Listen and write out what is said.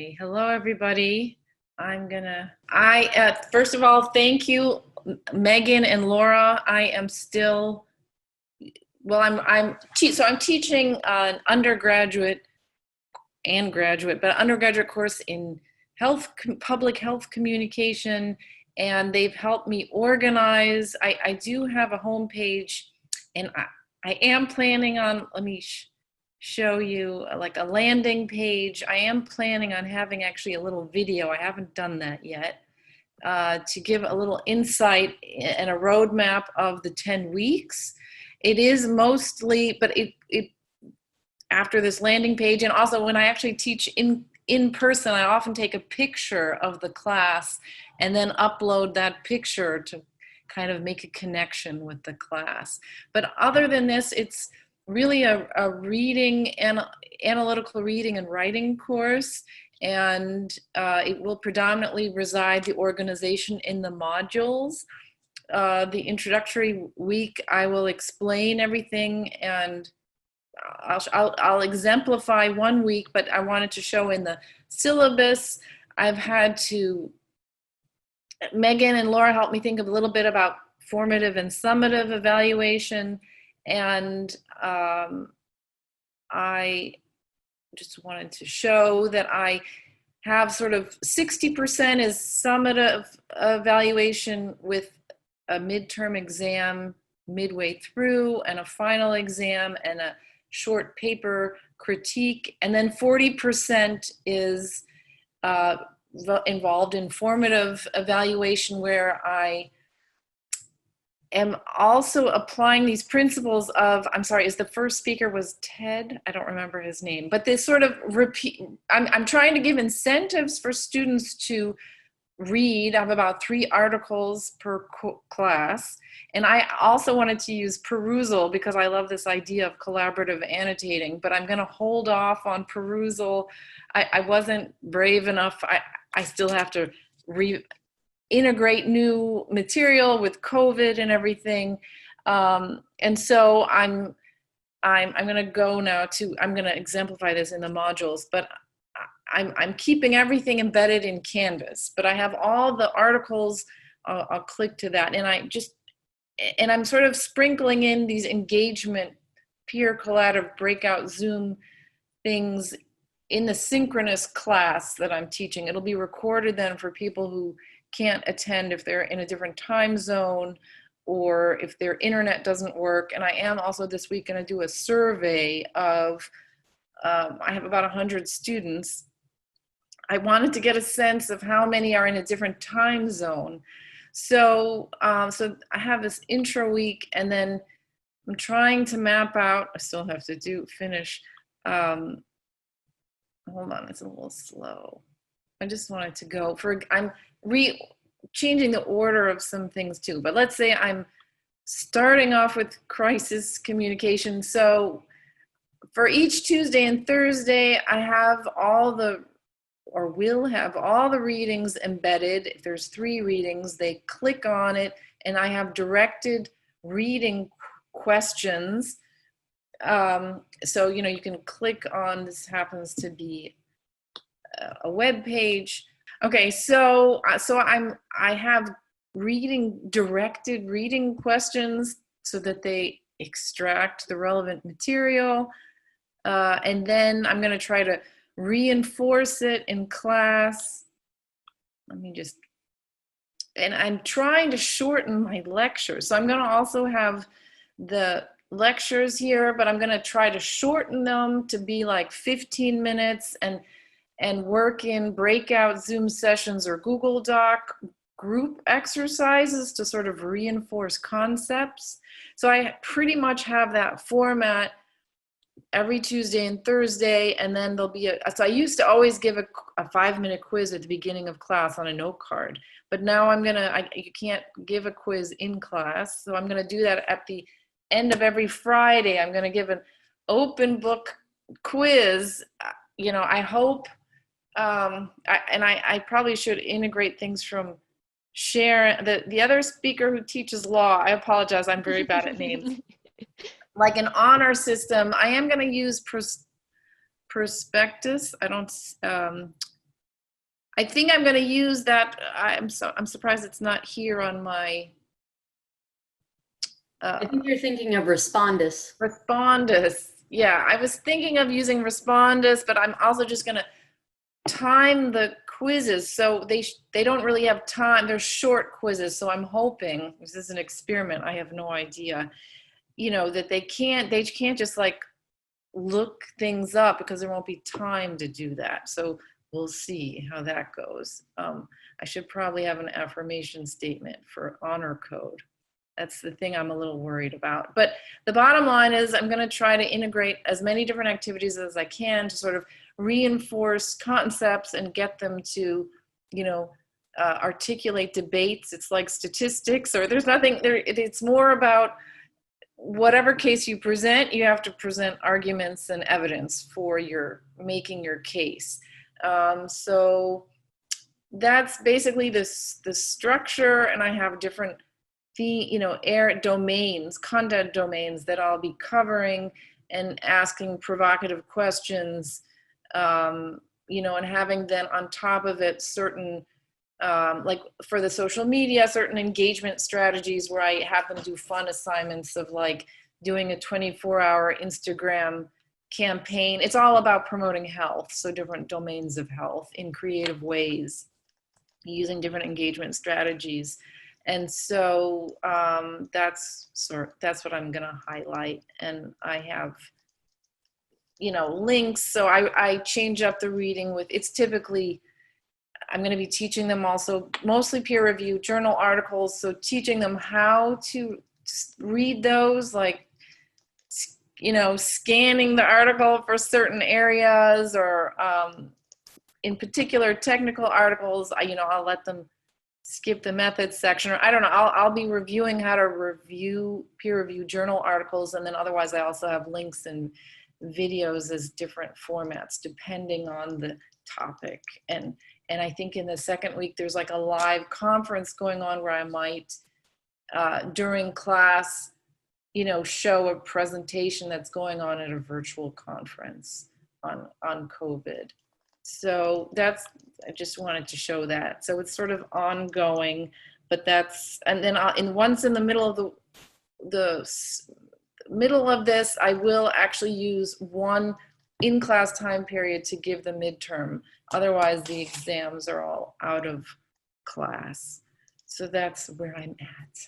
Hello, everybody. First of all, thank you, Megan and Laura. I am still, well, I'm teaching an undergraduate and graduate, but undergraduate course in public health communication, and they've helped me organize. I do have a homepage, and I am planning on, let me show you like a landing page. I am planning on having actually a little video. I haven't done that yet, to give a little insight and a roadmap of the 10 weeks. It is mostly, but it after this landing page, and also when I actually teach in person, I often take a picture of the class and then upload that picture to kind of make a connection with the class. But other than this, it's really a analytical reading and writing course, and it will predominantly reside the organization in the modules. The introductory week, I will explain everything, and I'll exemplify one week, but I wanted to show in the syllabus. Megan and Laura helped me think a little bit about formative and summative evaluation, and I just wanted to show that I have sort of 60% is summative evaluation with a midterm exam midway through and a final exam and a short paper critique, and then 40% is involved in formative evaluation, where I am also applying these principles of, I'm sorry, the first speaker was Ted? I don't remember his name, but this sort of I'm trying to give incentives for students to read. I have about 3 articles per class. And I also wanted to use perusal because I love this idea of collaborative annotating, but I'm going to hold off on perusal. I wasn't brave enough. I still have to integrate new material with COVID and everything. And so I'm going to go now I'm going to exemplify this in the modules, but I'm keeping everything embedded in Canvas, but I have all the articles. I'll click to that, and I'm sort of sprinkling in these engagement, peer collaborative breakout Zoom things in the synchronous class that I'm teaching. It'll be recorded then for people who can't attend if they're in a different time zone or if their internet doesn't work. And I am also this week going to do a survey of, I have about 100 students. I wanted to get a sense of how many are in a different time zone. So I have this intro week, and then I'm trying to map out, I still have to finish. Hold on, it's a little slow. I just wanted to go I'm changing the order of some things too, but let's say I'm starting off with crisis communication. So for each Tuesday and Thursday, I have will have all the readings embedded. If there's 3 readings, they click on it, and I have directed reading questions. So, you can click on, this happens to be a web page. Okay, so I have directed reading questions so that they extract the relevant material. And then I'm going to try to reinforce it in class. And I'm trying to shorten my lectures. So I'm going to also have the lectures here, but I'm going to try to shorten them to be like 15 minutes and work in breakout Zoom sessions or Google Doc group exercises to sort of reinforce concepts. So I pretty much have that format every Tuesday and Thursday, and then there'll be so I used to always give a 5-minute quiz at the beginning of class on a note card, but now you can't give a quiz in class, so I'm gonna do that at the end of every Friday. I'm gonna give an open book quiz. I hope, I probably should integrate things from Sharon, the other speaker who teaches law. I apologize, I'm very bad at names. Like an honor system. I am going to use prospectus. I don't, I think I'm going to use that. I'm surprised it's not here on my I think you're thinking of Respondus. Respondus. Yeah, I was thinking of using Respondus, but I'm also just going to time the quizzes so they don't really have time. They're short quizzes, so I'm hoping this is an experiment. I have no idea, that they can't just like look things up because there won't be time to do that. So we'll see how that goes. I should probably have an affirmation statement for honor code. That's the thing I'm a little worried about. But the bottom line is I'm going to try to integrate as many different activities as I can to sort of reinforce concepts and get them to, articulate debates. It's like statistics, or there's nothing there. It's more about whatever case you present, you have to present arguments and evidence for making your case. So that's basically the structure, and I have different domains, content domains that I'll be covering and asking provocative questions, and having then on top of it certain, like for the social media, certain engagement strategies where I have them do fun assignments of like doing a 24-hour Instagram campaign. It's all about promoting health, so different domains of health in creative ways, using different engagement strategies. And so that's what I'm going to highlight. And I have, links. So I change up the reading with, it's typically, I'm going to be teaching them also mostly peer-reviewed journal articles. So teaching them how to read those, like, scanning the article for certain areas, or in particular technical articles, I'll let them skip the methods section, or I don't know, I'll be reviewing how to review peer-reviewed journal articles, and then otherwise I also have links and videos as different formats depending on the topic. And I think in the second week there's like a live conference going on where I might during class show a presentation that's going on at a virtual conference on COVID. So I just wanted to show that. So it's sort of ongoing, but and then once in the middle of the middle of this, I will actually use one in-class time period to give the midterm. Otherwise, the exams are all out of class. So that's where I'm at.